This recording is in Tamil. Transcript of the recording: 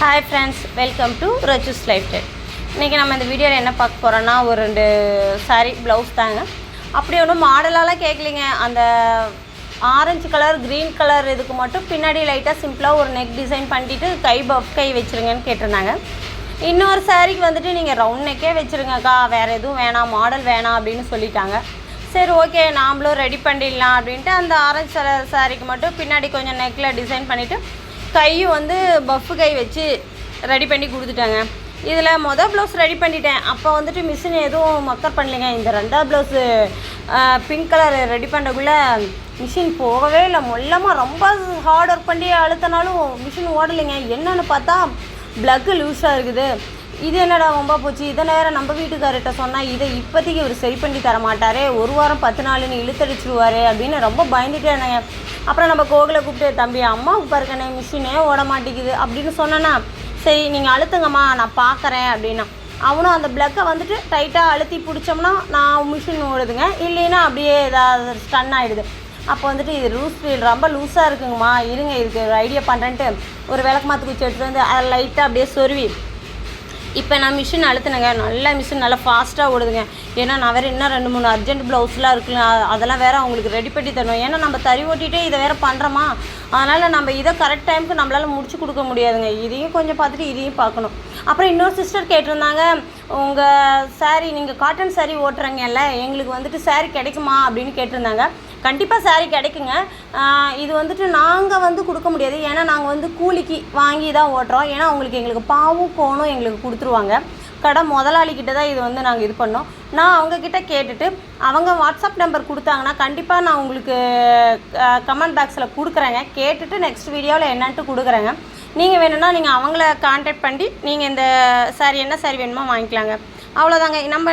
Hi friends, welcome to Raju's Lifestyle. இன்றைக்கி நம்ம இந்த வீடியோவில் என்ன பார்க்க போகிறோன்னா ஒரு 2 saree ப்ளவுஸ் தாங்க. அப்படி ஒன்றும் மாடலாலாம் கேட்கலிங்க. அந்த ஆரஞ்சு கலர் க்ரீன் கலர் இதுக்கு மட்டும் பின்னாடி லைட்டாக சிம்பிளாக ஒரு நெக் டிசைன் பண்ணிட்டு பஃப் கை வச்சுருங்கன்னு கேட்டிருந்தாங்க. இன்னொரு சாரீக்கு வந்துட்டு நீங்கள் ரவுண்ட் நெக்கே வச்சுருங்கக்கா, வேறு எதுவும் வேணாம், மாடல் வேணாம் அப்படின்னு சொல்லிட்டாங்க. சரி ஓகே, நாமளும் ரெடி பண்ணிடலாம் அப்படின்ட்டு அந்த ஆரஞ்சு கலர் சாரீக்கு மட்டும் பின்னாடி கொஞ்சம் நெக்கில் டிசைன் பண்ணிவிட்டு கையும் வந்து பஃப்பு கை வச்சு ரெடி பண்ணி கொடுத்துட்டாங்க. இதில் ப்ளவுஸ் ரெடி பண்ணிட்டேன். அப்போ வந்துட்டு மிஷின் எதுவும் மக்கர் பண்ணலைங்க. இந்த 2வது ப்ளவுஸு பிங்க் கலர் ரெடி பண்ணுறக்குள்ளே மிஷின் போகவே இல்லை. மொல்லமாக ரொம்ப ஹார்ட் ஒர்க் பண்ணி அழுத்தினாலும் மிஷின் ஓடலைங்க. என்னென்னு பார்த்தா ப்ளக்கு லூஸாக இருக்குது. இது என்னடா ரொம்ப போச்சு, இதை நேரம் நம்ம வீட்டுக்கார்கிட்ட சொன்னால் இதை இப்போதைக்கு இவர் சரி பண்ணி தர மாட்டாரே, 1 வாரம் 10 நாள்னு இழுத்தடிச்சிருவார் அப்படின்னு ரொம்ப பயந்துட்டே இருந்தேங்க. அப்புறம் நம்ம கோகிலை கூப்பிட்டு, தம்பி அம்மாவுக்கு பாருக்கண்ணே மிஷினே ஓட மாட்டேங்குது அப்படின்னு சொன்னேன்னா, சரி நீங்கள் அழுத்துங்கம்மா நான் பார்க்குறேன் அப்படின்னா, அவனும் அந்த ப்ளக்கை வந்துட்டு டைட்டாக அழுத்தி பிடிச்சோம்னா நான் மிஷின் ஓடுதுங்க, இல்லைன்னா அப்படியே ஏதாவது ஸ்டன் ஆகிடுது. அப்போ வந்துட்டு இது ரொம்ப லூஸாக இருக்குங்கம்மா, இருங்க இதுக்கு ஒரு ஐடியா பண்ணுறேன்ட்டு ஒரு விளக்கு மாற்று குச்சி எடுத்துகிட்டு வந்து அதை லைட்டாக அப்படியே சொருவி இப்போ நான் மிஷின் அழுத்தினேங்க. நல்ல மிஷின் நல்லா ஃபாஸ்ட்டாக ஓடுதுங்க. ஏன்னா நான் வேறு இன்னும் 2-3 அர்ஜென்ட் ப்ளவுஸ்லாம் இருக்குல்ல, அதெல்லாம் வேறு அவங்களுக்கு ரெடி பண்ணி தரணும். ஏன்னா நம்ம தறி ஓட்டிகிட்டே இதை வேறு பண்ணுறோமா, அதனால் நம்ம இதை கரெக்ட் டைமுக்கு நம்மளால் முடிச்சு கொடுக்க முடியாதுங்க. இதையும் கொஞ்சம் பார்த்துட்டு இதையும் பார்க்கணும். அப்புறம் இன்னொரு சிஸ்டர் கேட்டிருந்தாங்க, உங்கள் சாரீ நீங்கள் காட்டன் சாரீ ஓட்டுறீங்கல்ல, எங்களுக்கு வந்துட்டு சாரீ கிடைக்குமா அப்படின்னு கேட்டிருந்தாங்க. கண்டிப்பாக சாரீ கிடைக்குங்க. இது வந்துட்டு நாங்கள் வந்து கொடுக்க முடியாது, ஏன்னா நாங்கள் வந்து கூலிக்கு வாங்கி தான் ஓட்டுறோம். ஏன்னா எங்களுக்கு பாவும் கோணும் எங்களுக்கு கொடுத்துருவாங்க. கடை முதலாளிக்கிட்ட தான் இது வந்து நாங்கள் இது பண்ணோம். நான் அவங்கக்கிட்ட கேட்டுட்டு அவங்க வாட்ஸ்அப் நம்பர் கொடுத்தாங்கன்னா கண்டிப்பாக நான் உங்களுக்கு கமெண்ட் பாக்ஸில் கொடுக்குறேங்க. கேட்டுட்டு நெக்ஸ்ட் வீடியோவில் என்னன்ட்டு கொடுக்குறேங்க. நீங்கள் வேணும்னா நீங்கள் அவங்கள கான்டாக்ட் பண்ணி நீங்கள் இந்த சாரீ என்ன சாரீ வேணுமோ வாங்கிக்கலாங்க. அவ்வளோதாங்க. நம்ம